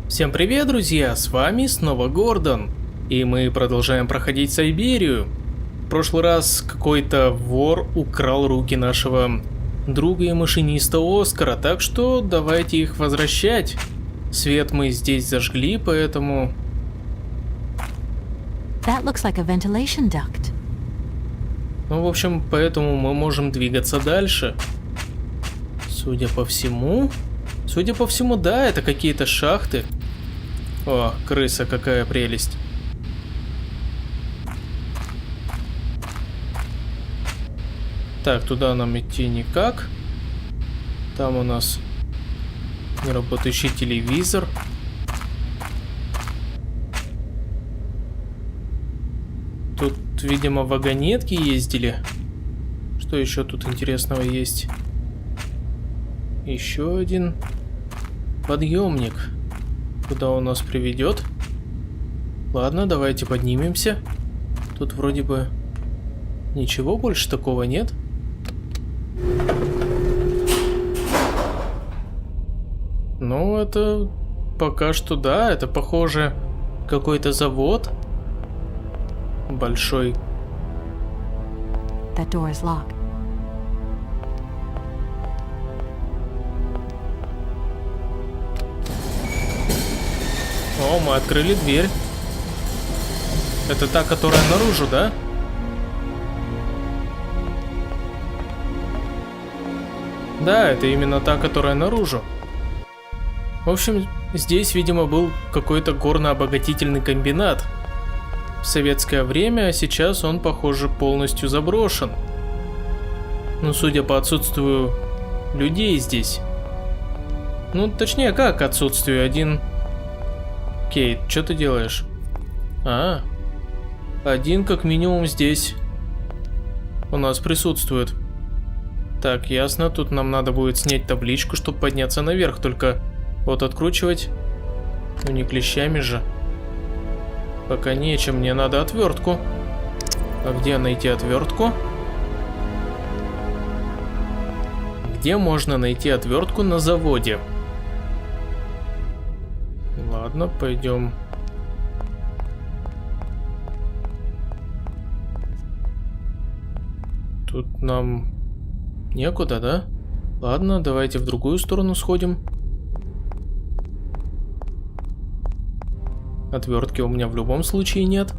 Всем привет, друзья! С вами снова Гордон. И мы продолжаем проходить Сайберию. В прошлый раз какой-то вор украл руки нашего друга и машиниста Оскара, так что давайте их возвращать. Свет мы здесь зажгли, поэтому... That looks like a ventilation duct. Ну, в общем, поэтому мы можем двигаться дальше. Судя по всему, да, это какие-то шахты. О, крыса, какая прелесть. Так, туда нам идти никак. Там у нас неработающий телевизор. Тут, видимо, вагонетки ездили. Что еще тут интересного есть? Еще один подъемник. Куда он нас приведет? Ладно, давайте поднимемся. Тут вроде бы ничего больше такого нет. Ну, это пока что да, это похоже какой-то завод. Большой. That door is locked. О, мы открыли дверь. Это та, которая наружу, да? Да, это именно та, которая наружу. В общем, здесь, видимо, был какой-то горно-обогатительный комбинат. В советское время, а сейчас он, похоже, полностью заброшен. Ну, судя по отсутствию людей здесь. Ну, точнее, как отсутствию? Один... Кейт, что ты делаешь? А, один как минимум здесь у нас присутствует. Так, ясно, тут нам надо будет снять табличку, чтобы подняться наверх, только вот откручивать, ну не клещами же. Пока нечем, мне надо отвертку. А где найти отвертку? Где можно найти отвертку на заводе? Ладно, пойдем. Тут нам некуда, да? Ладно, давайте в другую сторону сходим. Отвертки у меня в любом случае нет.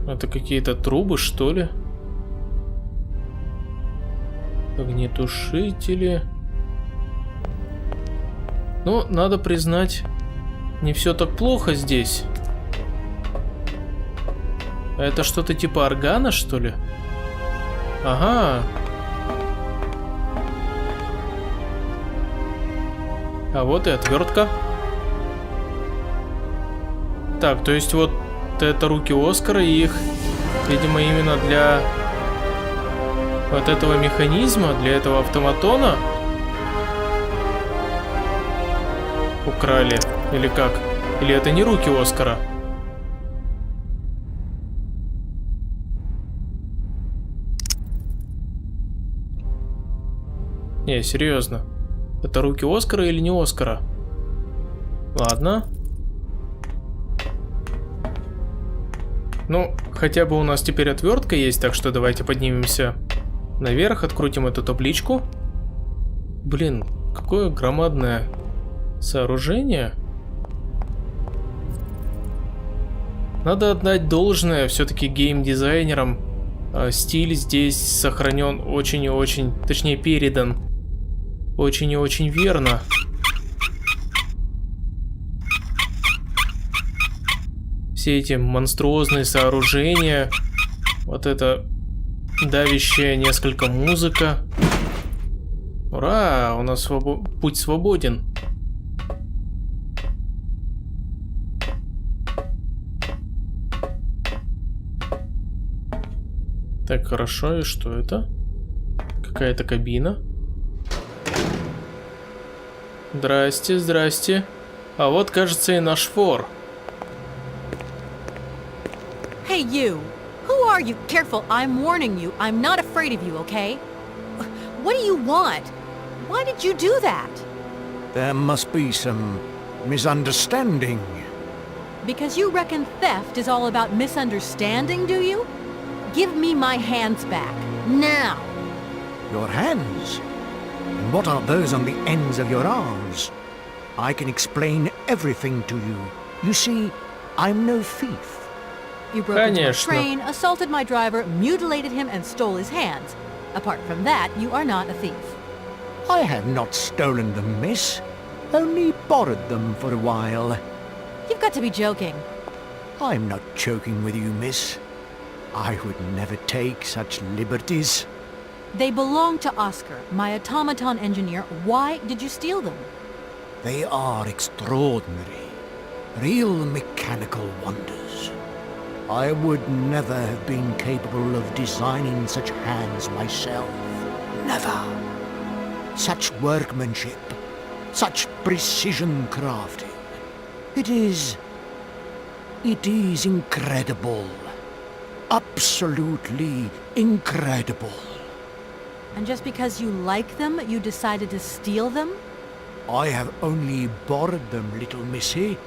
Это какие-то трубы, что ли? Огнетушители. Ну, надо признать, не все так плохо здесь. Это что-то типа органа, что ли? Ага. А вот и отвертка. Так, то есть вот это руки Оскара, и их, видимо, именно для вот этого механизма, для этого автоматона украли. Или как? Или это не руки Оскара? Не, серьезно. Это руки Оскара или не Оскара? Ладно. Ну, хотя бы у нас теперь отвертка есть, так что давайте поднимемся наверх, открутим эту табличку. Блин, какое громадное сооружение. Надо отдать должное все-таки геймдизайнерам. Стиль здесь сохранен очень и очень, точнее передан очень и очень верно. Все эти монструозные сооружения, вот это давящая несколько музыка. Ура, у нас путь свободен. Так, хорошо, и что это? Какая-то кабина. Здрасте, здрасте. А вот, кажется, и наш фор. Hey, you! Who are you? Careful, I'm warning you. I'm not afraid of you, okay? What do you want? Why did you do that? There must be some misunderstanding. Because you reckon theft is all about misunderstanding, do you? Give me my hands back. Now! Your hands? And what are those on the ends of your arms? I can explain everything to you. You see, I'm no thief. You broke into my Конечно. train, assaulted my driver, mutilated him, and stole his hands. Apart from that, you are not a thief. I have not stolen them, miss. Only borrowed them for a while. You've got to be joking. I'm not joking with you, miss. I would never take such liberties. They belong to Oscar, my automaton engineer. Why did you steal them? They are extraordinary. Real mechanical wonders. I would never have been capable of designing such hands myself. Never. Such workmanship. Such precision crafting. It is incredible. Absolutely incredible. And just because you like them, you decided to steal them? I have only borrowed them, little missy.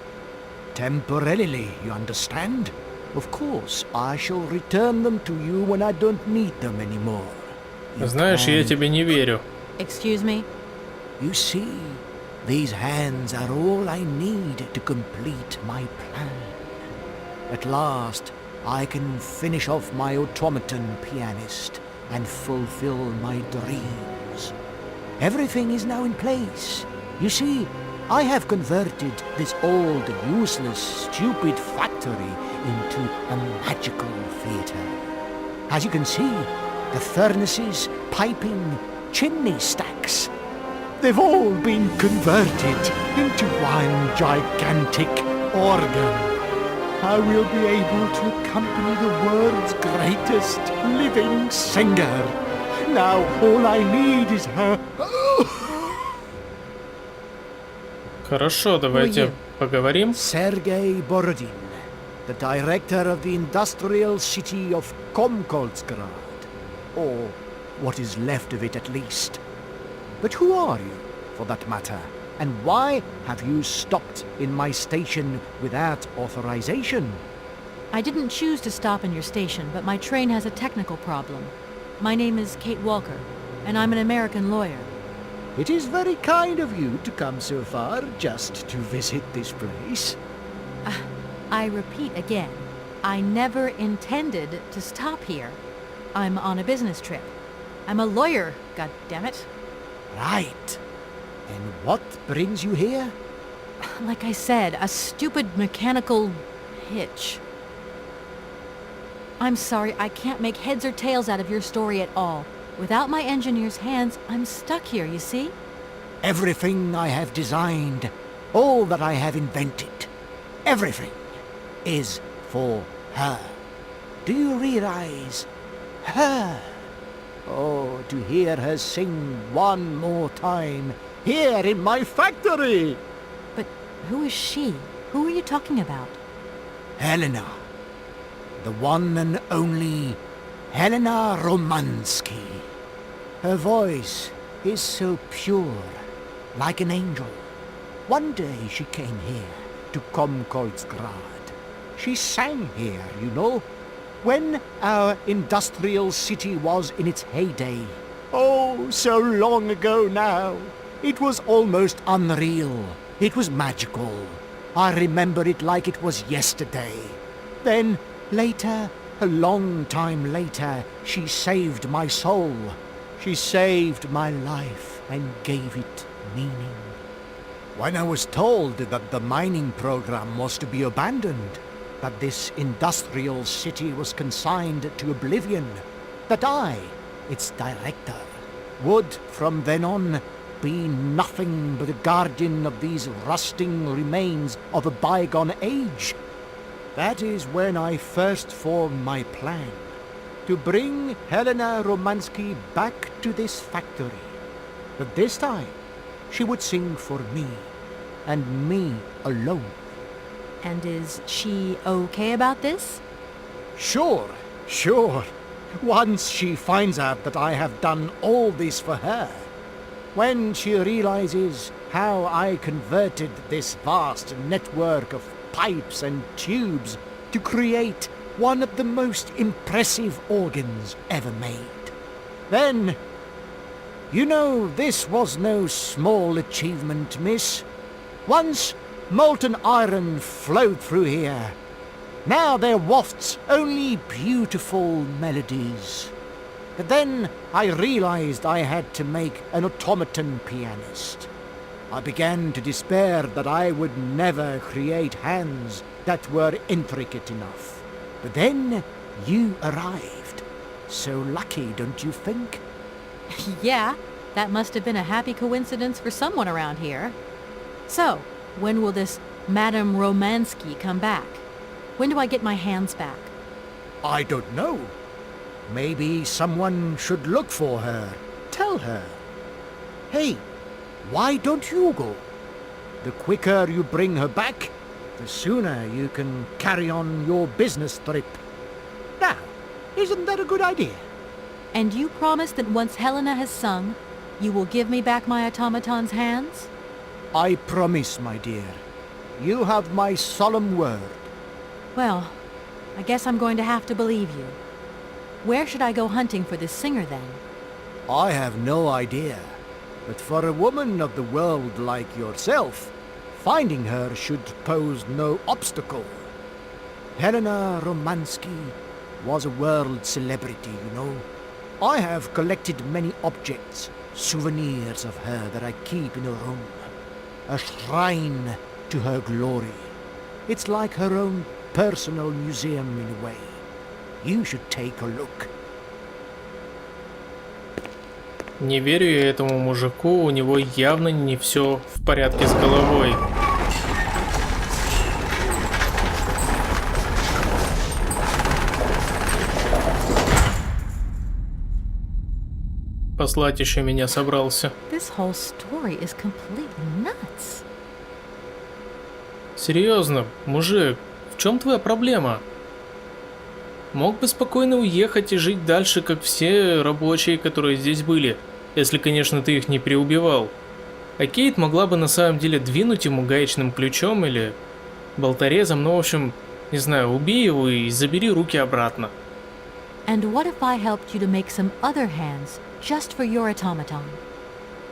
Temporarily, you understand? Of course, I shall return them to you when I don't need them anymore. You Знаешь, я can- тебе не верю. Excuse me? You see, these hands are all I need to complete my plan. At last, I can finish off my automaton pianist and fulfill my dreams. Everything is now in place. You see, I have converted this old, useless, stupid factory into a magical theatre. As you can see, the furnaces, piping, chimney stacks, they've all been converted into one gigantic organ. I will be able to accompany the world's greatest living singer. Now all I need is her... Хорошо, давайте поговорим. Sergei Borodin, the director of the industrial city of Komkoltsgrad, or what is left of it at least. But who are you, for that matter? And why have you stopped in my station without authorization? I didn't choose to stop in your station, but my train has a technical problem. My name is Kate Walker, and I'm an American lawyer. It is very kind of you to come so far just to visit this place. I repeat again, I never intended to stop here. I'm on a business trip. I'm a lawyer, goddammit. Right. And what brings you here? Like I said, a stupid mechanical hitch. I'm sorry, I can't make heads or tails out of your story at all. Without my engineer's hands, I'm stuck here, you see? Everything I have designed, all that I have invented, everything is for her. Do you realize? Her. Oh, to hear her sing one more time here in my factory. But who is she? Who are you talking about? Helena. The one and only Helena Romansky. Her voice is so pure, like an angel. One day she came here to Komkoltsgrad. She sang here, you know, when our industrial city was in its heyday. Oh, so long ago now. It was almost unreal. It was magical. I remember it like it was yesterday. Then, later, a long time later, she saved my soul. She saved my life and gave it meaning. When I was told that the mining program was to be abandoned, that this industrial city was consigned to oblivion, that I, its director, would from then on be nothing but a guardian of these rusting remains of a bygone age, that is when I first formed my plan. To bring Helena Romansky back to this factory. But this time, she would sing for me, and me alone. And is she okay about this? Sure, sure. Once she finds out that I have done all this for her, when she realizes how I converted this vast network of pipes and tubes to create one of the most impressive organs ever made, then, you know, this was no small achievement, miss. Once molten iron flowed through here. Now there wafts only beautiful melodies. But then I realized I had to make an automaton pianist. I began to despair that I would never create hands that were intricate enough. But then you arrived. So lucky, don't you think? Yeah, that must have been a happy coincidence for someone around here. So, when will this Madame Romansky come back? When do I get my hands back? I don't know. Maybe someone should look for her. Tell her. Hey, why don't you go? The quicker you bring her back, the sooner you can carry on your business trip. Now, isn't that a good idea? And you promise that once Helena has sung, you will give me back my automaton's hands? I promise, my dear. You have my solemn word. Well, I guess I'm going to have to believe you. Where should I go hunting for this singer then? I have no idea. But for a woman of the world like yourself, finding her should pose no obstacle. Helena Romansky was a world celebrity, you know. I have collected many objects, souvenirs of her that I keep in a room. A shrine to her glory. It's like her own personal museum in a way. You should take a look. Не верю я этому мужику, у него явно не все в порядке с головой. Послать еще меня собрался. This whole story is completely nuts. Серьезно, мужик, в чем твоя проблема? Мог бы спокойно уехать и жить дальше, как все рабочие, которые здесь были, если, конечно, ты их не переубивал. А Кейт могла бы на самом деле двинуть ему гаечным ключом или болторезом, ну, в общем, не знаю, убей его и забери руки обратно. And what if I helped you to make some other hands just for your automaton?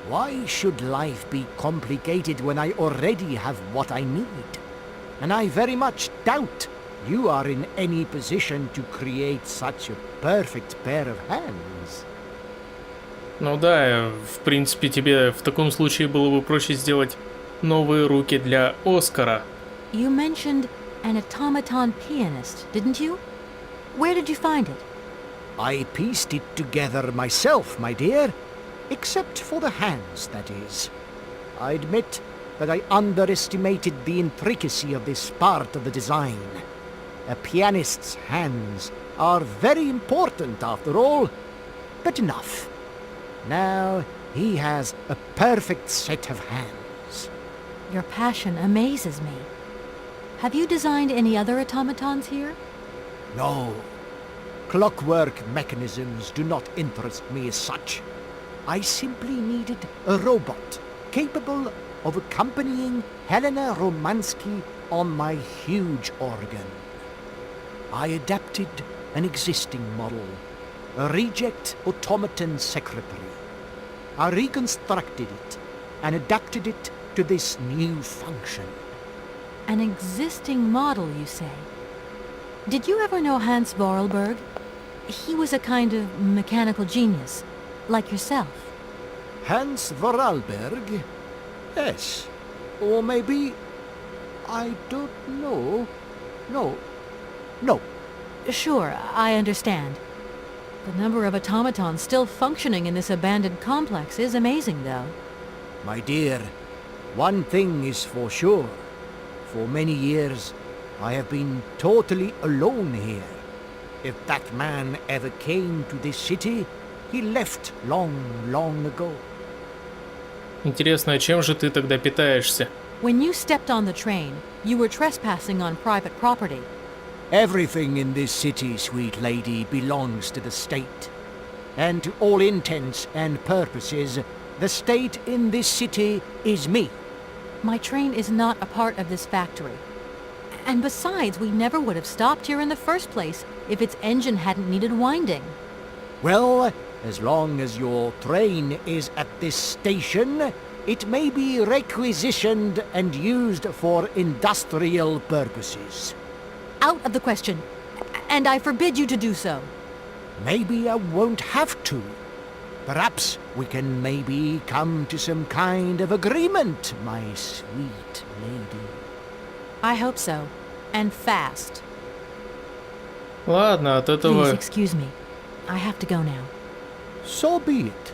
Why should life be complicated when I already have what I need? And I very much doubt you are in any position to create such a perfect pair of hands. Ну да, в принципе, тебе в таком случае было бы проще сделать новые руки для Оскара. You mentioned an automaton pianist, didn't you? Where did you find it? I pieced it together myself, my dear. Except for the hands, that is. I admit that I underestimated the intricacy of this part of the design. A pianist's hands are very important after all, but enough. Now he has a perfect set of hands. Your passion amazes me. Have you designed any other automatons here? No. Clockwork mechanisms do not interest me as such. I simply needed a robot capable of accompanying Helena Romansky on my huge organ. I adapted an existing model, a reject automaton secretary. I reconstructed it and adapted it to this new function. An existing model, you say? Did you ever know Hans Vorarlberg? He was a kind of mechanical genius, like yourself. Hans Vorarlberg? Yes. Or maybe... I don't know. No. Sure, I understand. The number of automatons still functioning in this abandoned complex is amazing, though. My dear, one thing is for sure. For many years, I have been totally alone here. If that man ever came to this city, he left long ago. Интересно, а чем же ты тогда питаешься? When you stepped on the train, you were trespassing on private property. Everything in this city, sweet lady, belongs to the state. And to all intents and purposes, the state in this city is me. My train is not a part of this factory. And besides, we never would have stopped here in the first place if its engine hadn't needed winding. Well, as long as your train is at this station, it may be requisitioned and used for industrial purposes. Out of the question. And I forbid you to do so. Maybe I won't have to. Perhaps we can maybe come to some kind of agreement, my sweet lady. I hope so. And fast. Ладно, от Please этого... excuse me. I have to go now. So be it.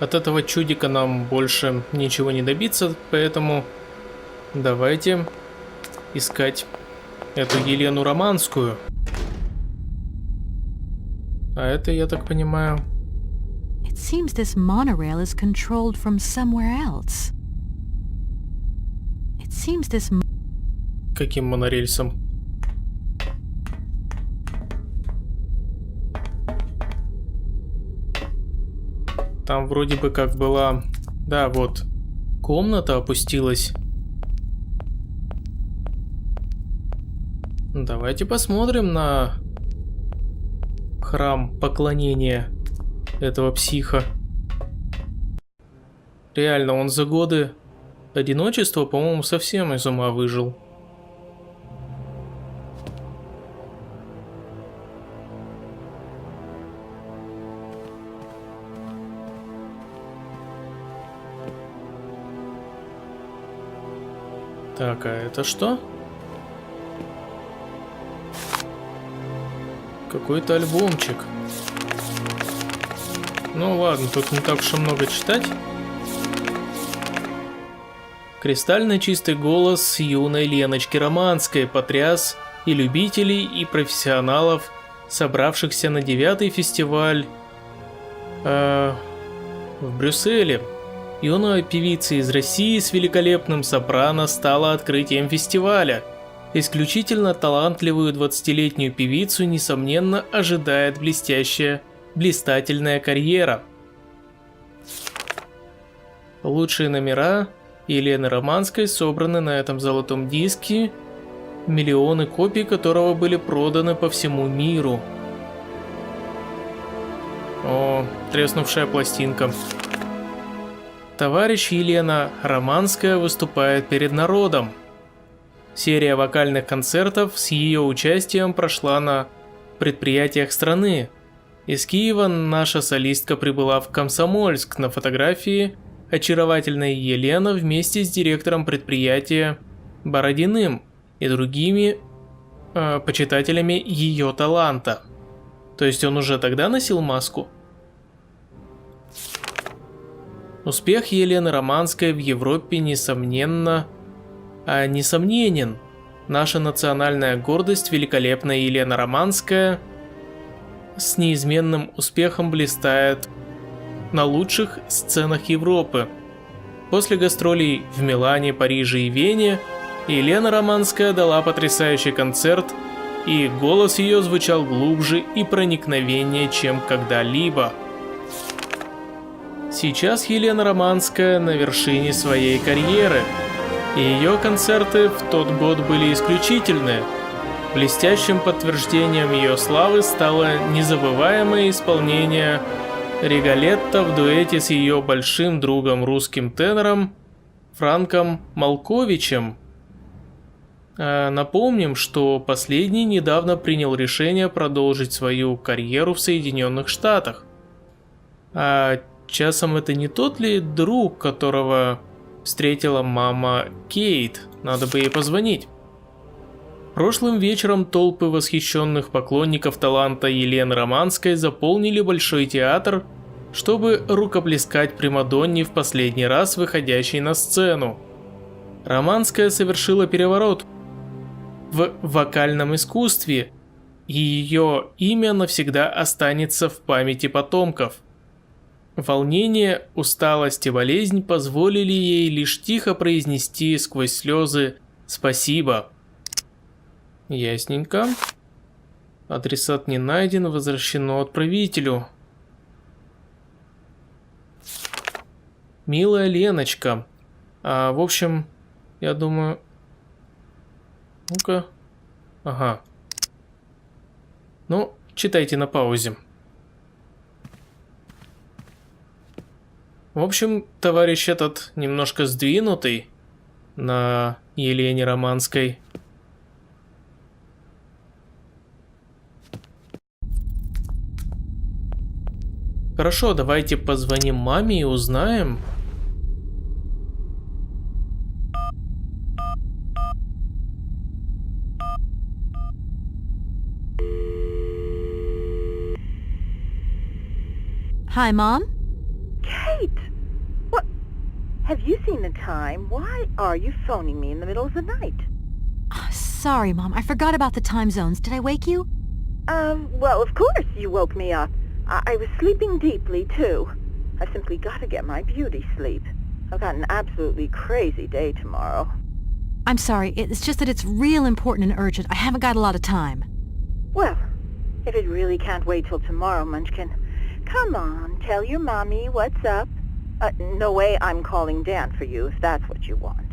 От этого чудика нам больше ничего не добиться, поэтому давайте искать эту Елену Романскую. А это, я так понимаю... It seems this monorail is controlled from somewhere else. It seems this... Каким монорельсом? Там вроде бы как была... Да, вот. Комната опустилась. Давайте посмотрим на храм поклонения этого психа. Реально, он за годы одиночества, по-моему, совсем из ума выжил. Так, а это что? Какой-то альбомчик. Ну ладно, тут не так уж и много читать. Кристально чистый голос юной Леночки Романской потряс и любителей, и профессионалов, собравшихся на 9-й фестиваль в Брюсселе. Юная певица из России с великолепным сопрано стала открытием фестиваля. Исключительно талантливую 20-летнюю певицу, несомненно, ожидает блистательная карьера. Лучшие номера Елены Романской собраны на этом золотом диске, миллионы копий которого были проданы по всему миру. О, треснувшая пластинка. Товарищ Елена Романская выступает перед народом. Серия вокальных концертов с ее участием прошла на предприятиях страны. Из Киева наша солистка прибыла в Комсомольск. На фотографии очаровательная Елена вместе с директором предприятия Бородиным и другими почитателями ее таланта. То есть он уже тогда носил маску? Успех Елены Романской в Европе несомненен. Наша национальная гордость, великолепная Елена Романская, с неизменным успехом блистает на лучших сценах Европы. После гастролей в Милане, Париже и Вене Елена Романская дала потрясающий концерт, и голос ее звучал глубже и проникновеннее, чем когда-либо. Сейчас Елена Романская на вершине своей карьеры, и ее концерты в тот год были исключительны. Блестящим подтверждением ее славы стало незабываемое исполнение Риголетто в дуэте с ее большим другом русским тенором Франком Малковичем. Напомним, что последний недавно принял решение продолжить свою карьеру в Соединенных Штатах. Часом это не тот ли друг, которого встретила мама Кейт? Надо бы ей позвонить. Прошлым вечером толпы восхищенных поклонников таланта Елены Романской заполнили Большой театр, чтобы рукоплескать примадонне в последний раз выходящей на сцену. Романская совершила переворот в вокальном искусстве, и ее имя навсегда останется в памяти потомков. Волнение, усталость и болезнь позволили ей лишь тихо произнести сквозь слезы «Спасибо». Ясненько. Адресат не найден, возвращено отправителю. Милая Леночка. В общем, я думаю... Ну-ка. Ага. Ну, читайте на паузе. В общем, товарищ этот немножко сдвинутый на Елене Романской. Хорошо, давайте позвоним маме и узнаем. Hi, Mom? Kate! What? Have you seen the time? Why are you phoning me in the middle of the night? Sorry, Mom. I forgot about the time zones. Did I wake you? Well, of course you woke me up. I was sleeping deeply, too. I've simply got to get my beauty sleep. I've got an absolutely crazy day tomorrow. I'm sorry. It's just that it's real important and urgent. I haven't got a lot of time. Well, if it really can't wait till tomorrow, Munchkin, come on, tell your mommy what's up. No way I'm calling Dan for you if that's what you want.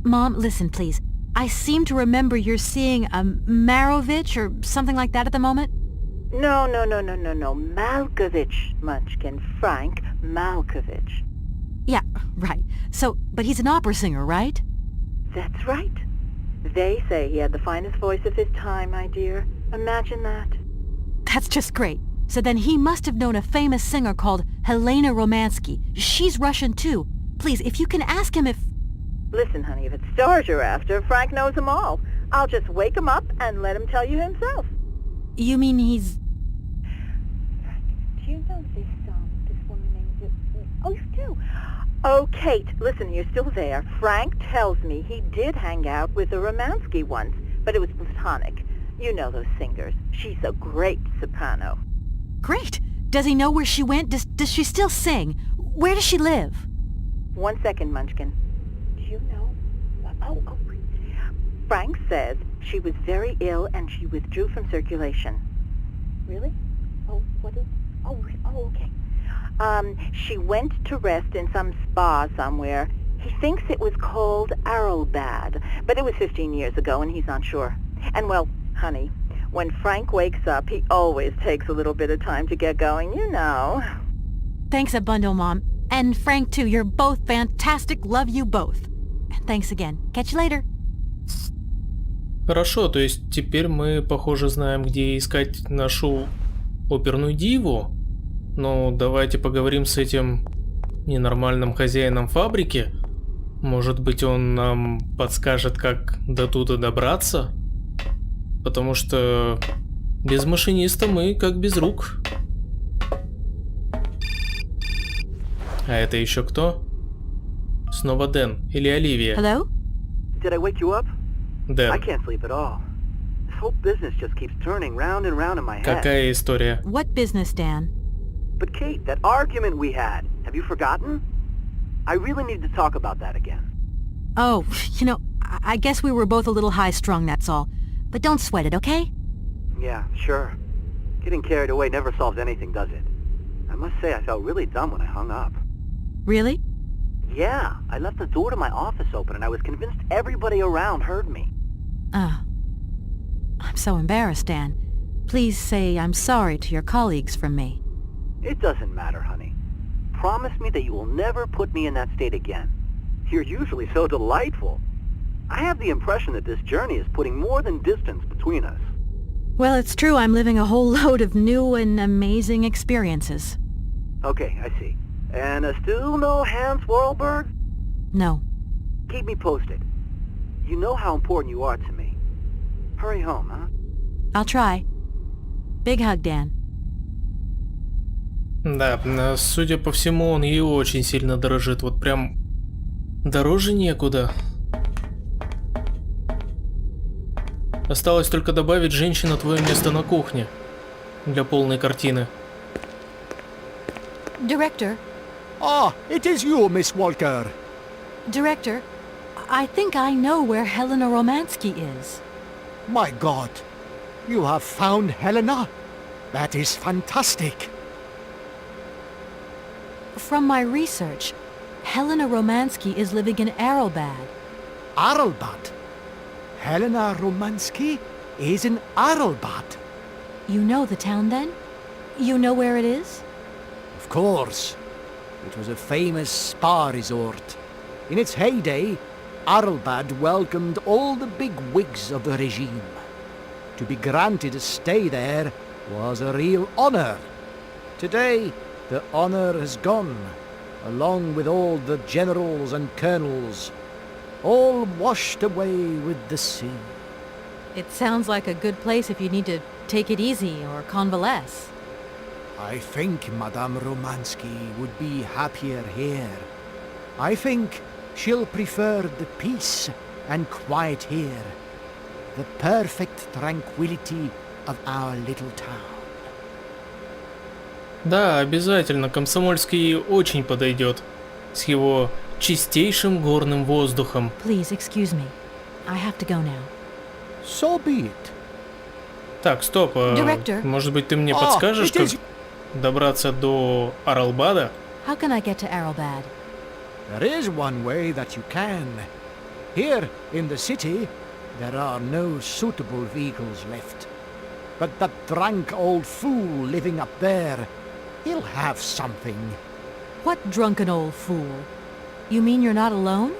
Mom, listen, please. I seem to remember you're seeing a Marovich or something like that at the moment. No. Malkovich, Munchkin. Frank Malkovich. Yeah, right. So, but he's an opera singer, right? That's right. They say he had the finest voice of his time, my dear. Imagine that. That's just great. So then he must have known a famous singer called Helena Romansky. She's Russian too. Please, if you can ask him if... Listen, honey, if it's stars you're after, Frank knows them all. I'll just wake him up and let him tell you himself. You mean he's... Do you know this woman named... Oh, you do? Oh, Kate, listen, you're still there. Frank tells me he did hang out with a Romansky once, but it was platonic. You know those singers. She's a great soprano. Great. Does he know where she went? Does she still sing? Where does she live? 1 second, Munchkin. Do you know? Oh. Frank says she was very ill and she withdrew from circulation. Really? Oh, what is... Oh, okay. She went to rest in some spa somewhere. He thinks it was called Arrowbad, but it was 15 years ago and he's not sure. And well, honey, when Frank wakes up, he always takes a little bit of time to get going, you know. Thanks a bundle, Mom. And Frank, too. You're both fantastic. Love you both. Thanks again. Catch you later. Хорошо, то есть теперь мы, похоже, знаем, где искать нашу оперную диву. Ну, давайте поговорим с этим ненормальным хозяином фабрики. Может быть, он нам подскажет, как до туда добраться? Потому что без машиниста мы как без рук. А это еще кто? Снова Дэн или Оливия? Hello? Did I wake you up? I Дэн. can't sleep at all. This whole business just keeps turning round and round in my head. Какая история? What business, Dan? But Kate, that argument we had, have you forgotten? I really need to talk about that again. Oh, you know, I guess we were both a little high-strung, that's all. But don't sweat it, okay? Yeah, sure. Getting carried away never solves anything, does it? I must say I felt really dumb when I hung up. Really? Yeah, I left the door to my office open and I was convinced everybody around heard me. I'm so embarrassed, Dan. Please say I'm sorry to your colleagues from me. It doesn't matter, honey. Promise me that you will never put me in that state again. You're usually so delightful. I have the impression that this journey is putting more than distance between us. Well, it's true I'm living a whole load of new and amazing experiences. Okay, I see. And still no Hans Warlberg? No. Keep me posted. You know how important you are to me. Hurry home, huh? I'll try. Big hug, Dan. Да, судя по всему, он ее очень сильно дорожит. Вот прям дороже некуда. Осталось только добавить женщина твое место на кухне. Для полной картины. Director, Ah, it is you, Miss Walker. Director, I think I know where Helena Romansky is. My God, you have found Helena? That is fantastic. From my research, Helena Romansky is living in Aralbad. Aralbad? Helena Romansky is in Aralbad. You know the town then? You know where it is? Of course. It was a famous spa resort. In its heyday, Aralbad welcomed all the big wigs of the regime. To be granted a stay there was a real honor. Today, the honor has gone, along with all the generals and colonels, all washed away with the sea. It sounds like a good place if you need to take it easy or convalesce. I think Madame Romansky would be happier here. I think she'll prefer the peace and quiet here, the perfect tranquility of our little town. Да, обязательно, Комсомольский ей очень подойдет. С его чистейшим горным воздухом. Please excuse me. I have to go now. So be it. Так, стоп. Director. Может быть, ты мне подскажешь, как добраться до Аралбада? How can I get to Aralbad? There is one way that you can. Here in the city, there are no suitable vehicles left. But that drunk old fool living up there, he'll have something. What drunken old fool? You mean you're not alone?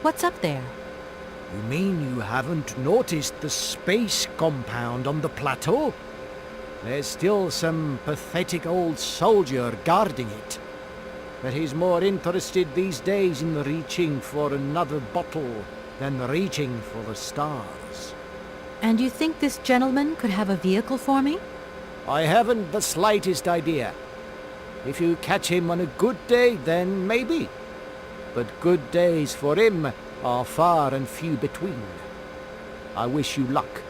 What's up there? You mean you haven't noticed the space compound on the plateau? There's still some pathetic old soldier guarding it. But he's more interested these days in reaching for another bottle than reaching for the stars. And you think this gentleman could have a vehicle for me? I haven't the slightest idea. If you catch him on a good day, then maybe. But good days for him are far and few between. I wish you luck.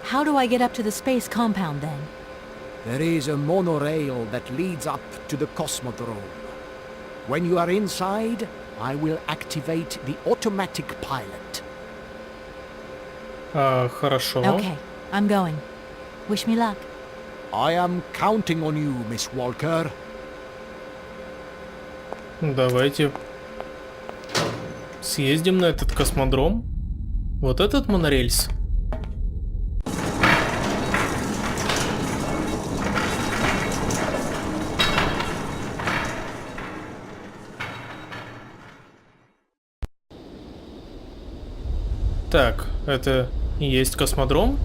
How do I get up to the space compound then? There is a monorail that leads up to the Cosmodrome. When you are inside, I will activate the automatic pilot. Хорошо. Okay, I'm going. Wish me luck. I am counting on you, Miss Walker. Давайте съездим на этот космодром. Вот этот монорельс. Так, это и есть космодром?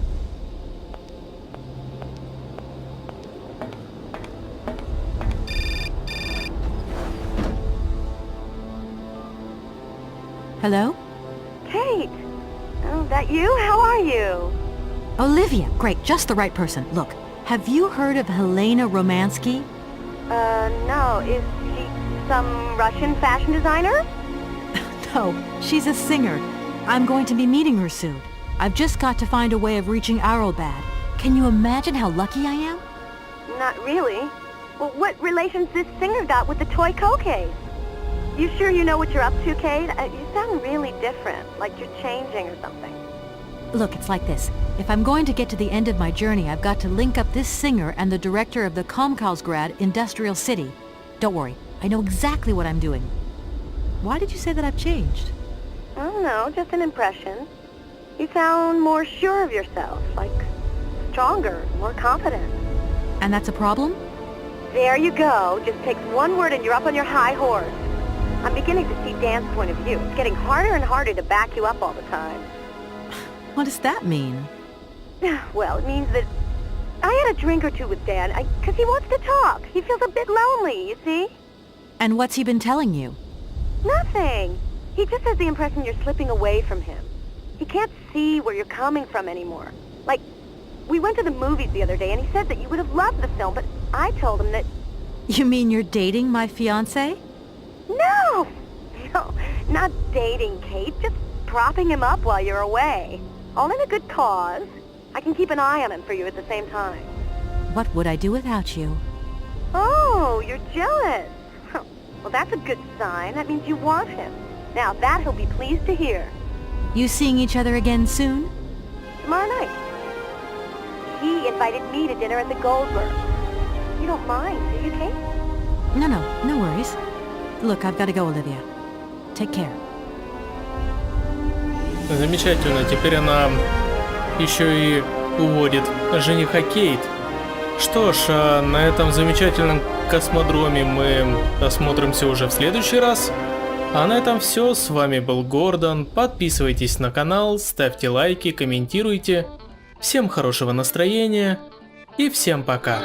Hello? Kate! Oh, that you? How are you? Olivia, great, just the right person. Look, have you heard of Helena Romansky? No. Is she some Russian fashion designer? No, she's a singer. I'm going to be meeting her soon. I've just got to find a way of reaching Aralbad. Can you imagine how lucky I am? Not really. Well, what relation's this singer got with the toy case? You sure you know what you're up to, Kate? You sound really different, like you're changing or something. Look, it's like this. If I'm going to get to the end of my journey, I've got to link up this singer and the director of the Komkalsgrad Industrial City. Don't worry, I know exactly what I'm doing. Why did you say that I've changed? I don't know, just an impression. You sound more sure of yourself, like stronger, more confident. And that's a problem? There you go. Just takes one word and you're up on your high horse. I'm beginning to see Dan's point of view. It's getting harder and harder to back you up all the time. What does that mean? Well, it means that I had a drink or two with Dan, because he wants to talk. He feels a bit lonely, you see? And what's he been telling you? Nothing. He just has the impression you're slipping away from him. He can't see where you're coming from anymore. Like, we went to the movies the other day, and he said that you would have loved the film, but I told him that... You mean you're dating my fiancé? No! No, not dating, Kate. Just propping him up while you're away. All in a good cause. I can keep an eye on him for you at the same time. What would I do without you? Oh, you're jealous. Well, that's a good sign. That means you want him. Now, that he'll be pleased to hear. You seeing each other again soon? tomorrow night. He invited me to dinner at the Goldberg. You don't mind, do you, Kate? No worries. Look, I've got to go, Olivia. Take care. Замечательно, теперь она еще и уводит жениха Кейт. Что ж, на этом замечательном космодроме мы осмотримся уже в следующий раз. А на этом все, с вами был Гордон. Подписывайтесь на канал, ставьте лайки, комментируйте. Всем хорошего настроения и всем пока.